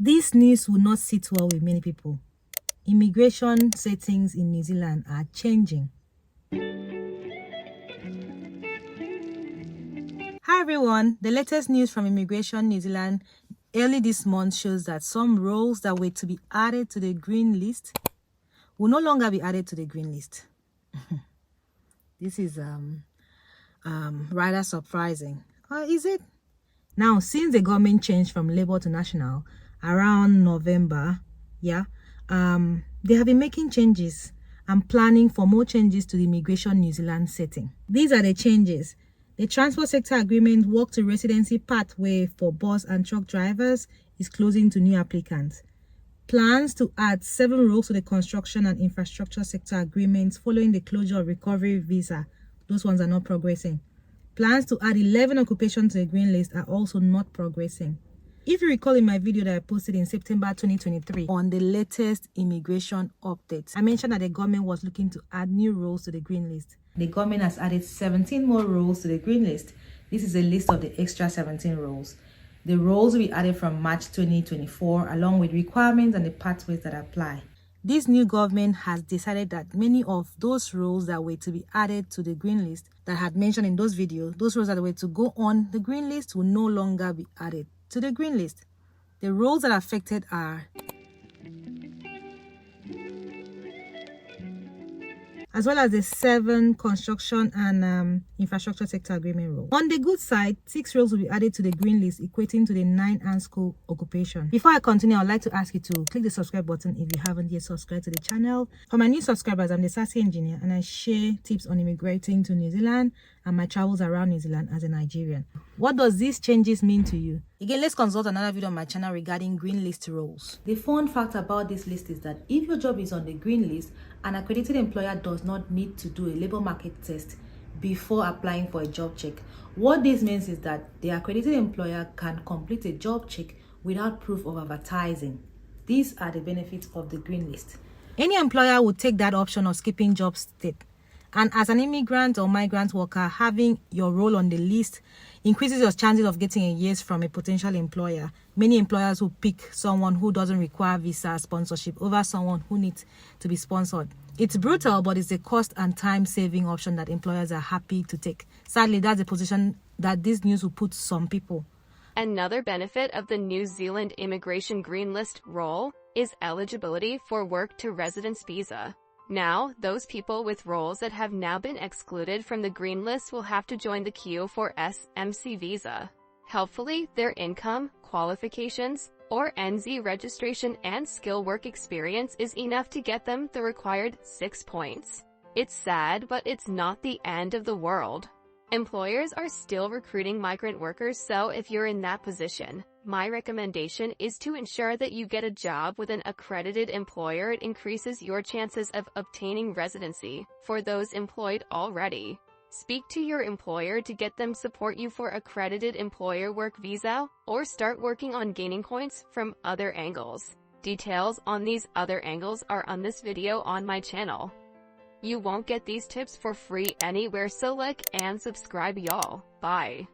This news will not sit well with many people. Immigration settings in New Zealand are changing. Hi everyone, the latest news from Immigration New Zealand early this month shows that some roles that were to be added to the green list will no longer be added to the green list. This is rather surprising. Is it? Now, since the government changed from Labour to National around November, they have been making changes and planning for more changes to the Immigration New Zealand setting. These are the changes. The transport sector agreement work to residency pathway for bus and truck drivers is closing to new applicants. Plans to add 7 roles to the construction and infrastructure sector agreements following the closure of recovery visa. Those ones are not progressing. Plans to add 11 occupations to the green list are also not progressing. If you recall in my video that I posted in September 2023 on the latest immigration updates, I mentioned that the government was looking to add new roles to the green list. The government has added 17 more roles to the green list. This is a list of the extra 17 roles. The roles will be added from March 2024 along with requirements and the pathways that apply. This new government has decided that many of those roles that were to be added to the green list that I had mentioned in those videos, those roles that were to go on the green list will no longer be added to the green list. The roles that are affected are as well as the 7 construction and infrastructure sector agreement role. On the good side, 6 roles will be added to the green list, equating to the 9 ANSCO occupation. Before I continue, I'd like to ask you to click the subscribe button if you haven't yet subscribed to the channel. For my new subscribers, I'm the Sassy Engineer and I share tips on immigrating to New Zealand and my travels around New Zealand as a Nigerian. What does these changes mean to you? Again, let's consult another video on my channel regarding green list roles. The fun fact about this list is that if your job is on the green list, an accredited employer does not need to do a labor market test before applying for a job check. What this means is that the accredited employer can complete a job check without proof of advertising. These are the benefits of the green list. Any employer would take that option of skipping job state. And as an immigrant or migrant worker, having your role on the list increases your chances of getting a yes from a potential employer. Many employers will pick someone who doesn't require visa sponsorship over someone who needs to be sponsored. It's brutal, but it's a cost and time-saving option that employers are happy to take. Sadly, that's the position that this news will put some people. Another benefit of the New Zealand Immigration Green List role is eligibility for work to residence visa. Now, those people with roles that have now been excluded from the green list will have to join the queue for SMC visa. Helpfully, their income, qualifications, or NZ registration and skill work experience is enough to get them the required 6 points. It's sad, but it's not the end of the world. Employers are still recruiting migrant workers, so if you're in that position, my recommendation is to ensure that you get a job with an accredited employer. It increases your chances of obtaining residency for those employed already. Speak to your employer to get them support you for accredited employer work visa, or start working on gaining points from other angles. Details on these other angles are on this video on my channel. You won't get these tips for free anywhere, so like and subscribe y'all. Bye.